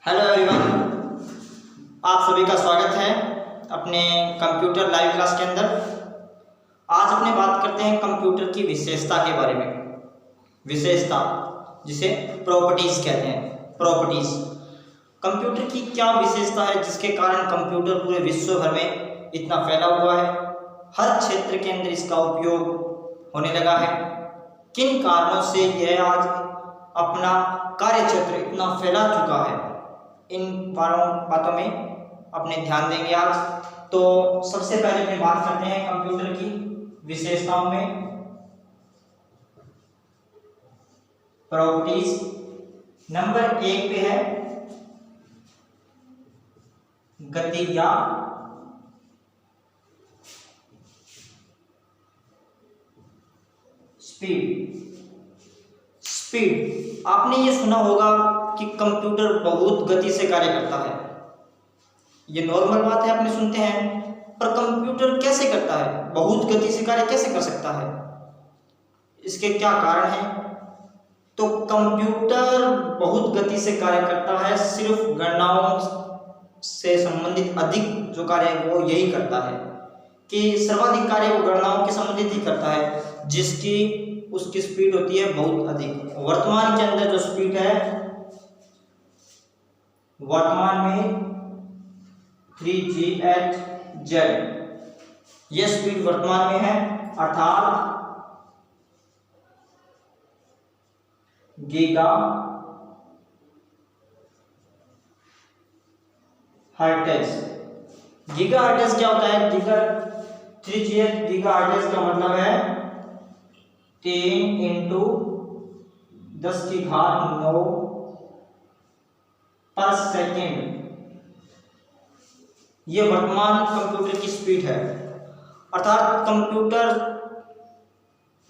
Hello everyone, आप सभी का स्वागत है अपने कंप्यूटर लाइव क्लास के अंदर। आज अपने बात करते हैं कंप्यूटर की विशेषता के बारे में। विशेषता जिसे प्रॉपर्टीज़ कहते हैं। प्रॉपर्टीज़, कंप्यूटर की क्या विशेषता है जिसके कारण कंप्यूटर पूरे विश्व भर में इतना फैला हुआ है, हर क्षेत्र के अंदर इसका उपयोग होने लगा है। किन कारणों से यह आज अपना कार्य क्षेत्र इतना फैला चुका है, इन बातों में अपने ध्यान देंगे आज। तो सबसे पहले अपनी बात करते हैं कंप्यूटर की विशेषताओं में। प्रॉपर्टीज नंबर 1 पे है गति या स्पीड। स्पीड, आपने ये सुना होगा कि कंप्यूटर बहुत गति से कार्य करता है। ये नॉर्मल बात है, आपने सुनते हैं, पर कंप्यूटर कैसे करता है, बहुत गति से कार्य कैसे कर सकता है, इसके क्या कारण है? तो कंप्यूटर बहुत गति से कार्य करता है, सिर्फ गणनाओं से संबंधित अधिक जो कार्य है वो यही करता है कि सर्वाधिक कार्य वो गणनाओं के संबंधित ही करता है, जिसकी उसकी स्पीड होती है बहुत अधिक। वर्तमान के अंदर जो स्पीड है, वर्तमान में 3GHz यह स्पीड वर्तमान में है, अर्थात गीगा हर्ट्ज। गीगा हर्ट्ज क्या होता है? 3GHz गीगा हर्ट्ज का मतलब है 3 × 10⁹ पर सेकेंड। ये वर्तमान कंप्यूटर की स्पीड है। अर्थात कंप्यूटर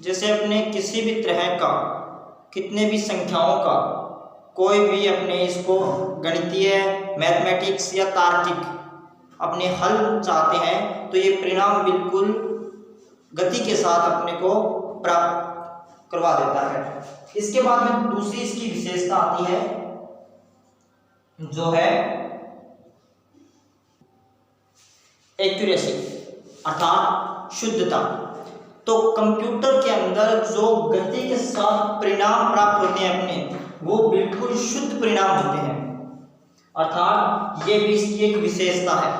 जैसे अपने किसी भी तरह का, कितने भी संख्याओं का कोई भी अपने इसको गणितीय, मैथमेटिक्स या तार्किक अपने हल चाहते हैं तो ये परिणाम बिल्कुल गति के साथ अपने को प्राप्त करवा देता है। इसके बाद में दूसरी इसकी विशेषता आती है जो है एक्यूरेसी, अर्थात शुद्धता। तो कंप्यूटर के अंदर जो गति के साथ परिणाम प्राप्त होते हैं अपने, वो बिल्कुल शुद्ध परिणाम होते हैं। अर्थात ये भी इसकी एक विशेषता है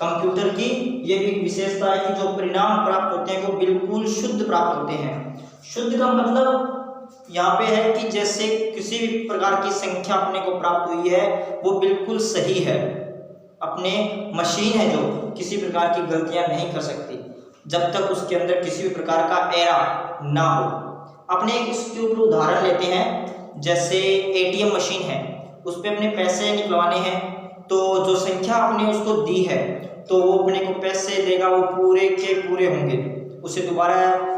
कंप्यूटर की। ये भी एक विशेषता है कि जो परिणाम प्राप्त होते हैं वो बिल्कुल शुद्ध प्राप्त होते हैं। शुद्ध का मतलब यहाँ पे है कि जैसे किसी भी प्रकार की संख्या अपने को प्राप्त हुई है वो बिल्कुल सही है। अपने मशीन है जो किसी प्रकार की गलतियां नहीं कर सकती जब तक उसके अंदर किसी भी प्रकार का एरर ना हो। अपने इसके ऊपर उदाहरण लेते हैं, जैसे एटीएम मशीन है, उस पर अपने पैसे निकलवाने हैं, तो जो संख्या आपने उसको दी है तो वो अपने को पैसे देगा, वो पूरे के पूरे होंगे। उसे दोबारा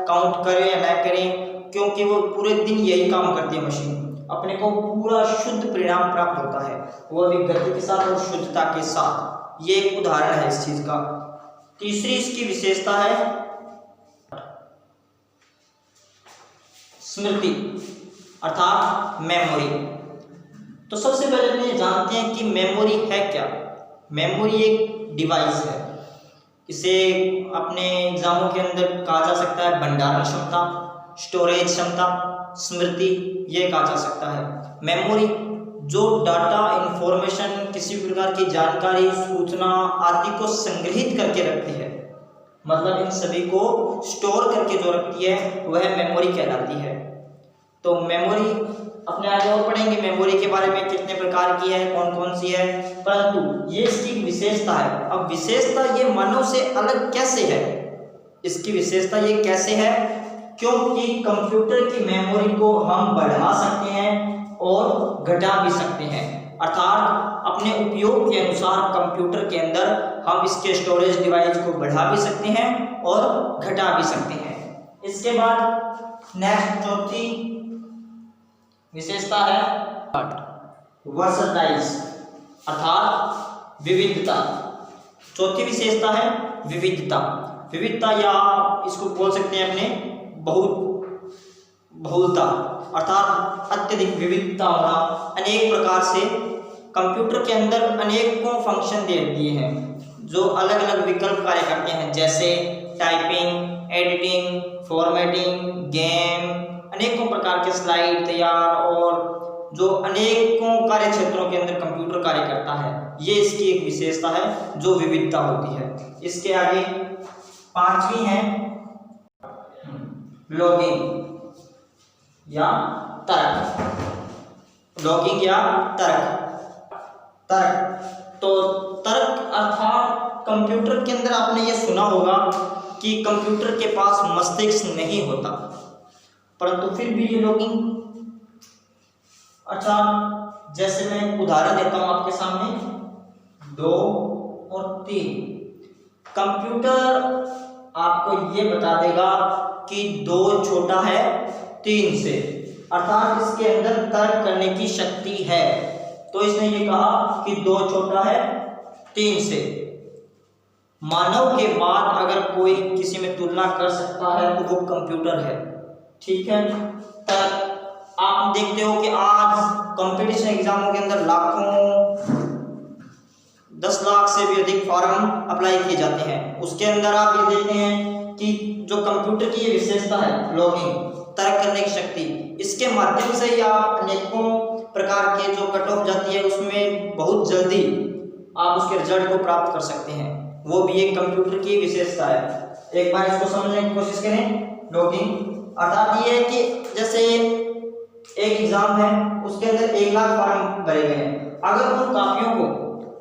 काउंट करें या ना करें, क्योंकि वो पूरे दिन यही काम करती है मशीन, अपने को पूरा शुद्ध परिणाम प्राप्त होता है, वो भी गति के साथ और शुद्धता के साथ। ये एक उदाहरण है इस चीज का। तीसरी इसकी विशेषता है स्मृति, अर्थात मेमोरी। तो सबसे पहले हम जानते हैं कि मेमोरी है क्या। मेमोरी एक डिवाइस है, इसे अपने एग्जामों के अंदर कहा जा सकता है भंडारण क्षमता, स्टोरेज क्षमता, स्मृति, ये कहा जा सकता है। मेमोरी जो डाटा, इंफॉर्मेशन, किसी प्रकार की जानकारी, सूचना आदि को संग्रहित करके रखती है, मतलब इन सभी को स्टोर करके जो रखती है वह मेमोरी कहलाती है। तो मेमोरी अपने आगे और पढ़ेंगे मेमोरी के बारे में, कितने प्रकार की है, कौन कौन सी है, परंतु ये इसकी विशेषता है। अब विशेषता ये मानव से अलग कैसे है? इसकी विशेषता ये कैसे है? क्योंकि कंप्यूटर की मेमोरी को हम बढ़ा सकते हैं और घटा भी सकते हैं। अर्थात अपने उपयोग के अनुसार कंप्यूटर के अंदर हम इसके स्टोरेज डिवाइस को बढ़ा भी सकते हैं और घटा भी सकते हैं। इसके बाद नेक्स्ट चौथी विशेषता है वर्सटाइल, अर्थात विविधता। चौथी विशेषता है विविधता। विविधता या इसको बोल सकते हैं अपने बहुलता, अर्थात अत्यधिक विविधता होना, अनेक प्रकार से कंप्यूटर के अंदर अनेकों फंक्शन दे दिए हैं जो अलग अलग विकल्प कार्य करते हैं, जैसे टाइपिंग, एडिटिंग, फॉर्मेटिंग, गेम, अनेकों प्रकार के स्लाइड तैयार और जो अनेकों कार्य क्षेत्रों के अंदर कंप्यूटर कार्य करता है। ये इसकी एक विशेषता है जो विविधता होती है। इसके आगे पांचवी है लॉगिंग या तर्क। लॉगिंग या तर्क तो तर्क अर्थात कंप्यूटर के अंदर आपने ये सुना होगा कि कंप्यूटर के पास मस्तिष्क नहीं होता, परंतु फिर भी ये लॉगिंग। अच्छा, जैसे मैं उदाहरण देता हूं आपके सामने 2 और 3। कंप्यूटर आपको ये बता देगा कि 2 छोटा है 3 से, अर्थात इसके अंदर तर्क करने की शक्ति है। तो इसने ये कहा कि 2 छोटा है 3 से। मानव के बाद अगर कोई किसी में तुलना कर सकता है तो वो कंप्यूटर है। ठीक है, तर्क आप देखते हो कि आज कंपटीशन एग्जामों के अंदर लाखों 10 लाख से भी अधिक फॉर्म अप्लाई किए जाते हैं। उसके अंदर आप ये देखते हैं कि जो कंप्यूटर की ये विशेषता है लॉगिंग, तर्क करने की शक्ति, इसके माध्यम से ही आप अनेकों प्रकार के जो कट ऑफ जाती है उसमें बहुत जल्दी आप उसके रिजल्ट को प्राप्त कर सकते हैं। वो भी एक कंप्यूटर की विशेषता है। एक बार इसको समझने की कोशिश करें। लॉगिंग अर्थात ये है कि जैसे एक एग्जाम है, उसके अंदर 1 लाख फॉर्म भरे गए हैं। अगर उन कापियों को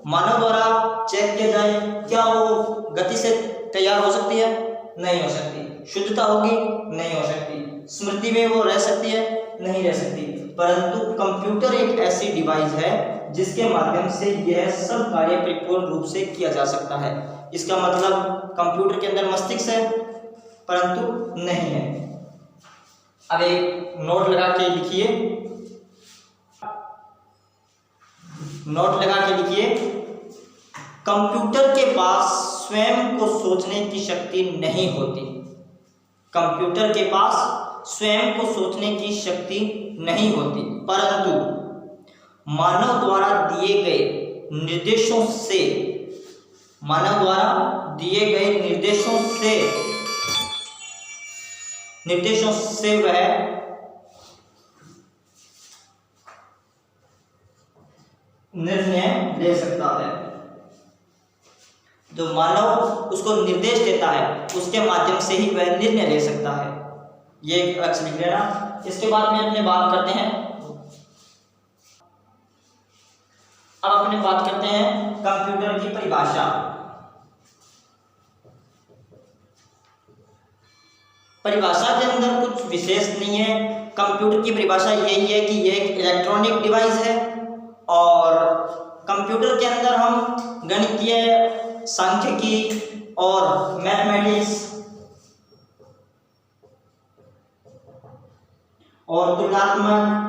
मानव द्वारा चेक किया जाए, क्या वो गति से तैयार हो सकती है? नहीं हो सकती। शुद्धता होगी? नहीं हो सकती। स्मृति में वो रह सकती है? नहीं रह सकती। परंतु कंप्यूटर एक ऐसी डिवाइस है जिसके माध्यम से यह सब कार्य परिपूर्ण रूप से किया जा सकता है। इसका मतलब कंप्यूटर के अंदर मस्तिष्क है परंतु नहीं है। अब एक नोट लगा के लिखिए, नोट लगा के लिखिए, कंप्यूटर के पास स्वयं को सोचने की शक्ति नहीं होती। कंप्यूटर के पास स्वयं को सोचने की शक्ति नहीं होती, परंतु मानव द्वारा दिए गए निर्देशों से, मानव द्वारा दिए गए निर्देशों से वह निर्णय ले सकता है। जो मानव उसको निर्देश देता है उसके माध्यम से ही वह निर्णय ले सकता है। ये अक्ष लिख लेना। इसके बाद में अपने बात करते हैं, अब अपने बात करते हैं कंप्यूटर की परिभाषा। परिभाषा के अंदर कुछ विशेष नहीं है। कंप्यूटर की परिभाषा यही है कि यह एक इलेक्ट्रॉनिक डिवाइस है और कंप्यूटर के अंदर हम गणितीय, सांख्यिकी और मैथमेटिक्स और तुलनात्मक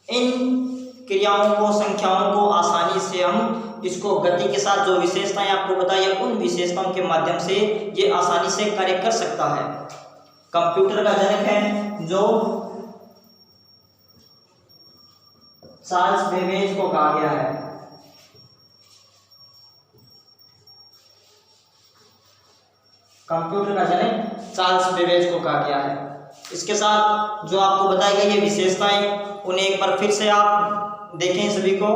इन क्रियाओं को, संख्याओं को आसानी से हम इसको गति के साथ जो विशेषताएं आपको बताई है उन विशेषताओं के माध्यम से ये आसानी से कार्य कर सकता है। कंप्यूटर का जनक है जो चार्ल्स बेबेज को कहा गया है। कंप्यूटर का जनक चार्ल्स बेबेज को कहा गया है। इसके साथ जो आपको बताई गई ये विशेषताएं उन्हें एक बार फिर से आप देखें सभी को।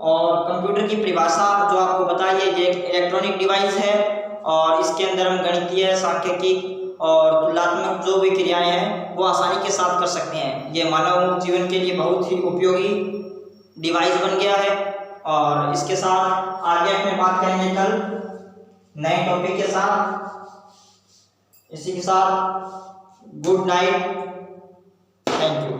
और कंप्यूटर की परिभाषा जो आपको बताई है ये एक इलेक्ट्रॉनिक डिवाइस है और इसके अंदर हम गणितीय, सांख्यिकी और तुलनात्मक जो भी क्रियाएं हैं वो आसानी के साथ कर सकते हैं। ये मानव जीवन के लिए बहुत ही उपयोगी डिवाइस बन गया है। और इसके साथ आगे अपने बात करेंगे कल नए टॉपिक के साथ। इसी के साथ गुड नाइट, थैंक यू।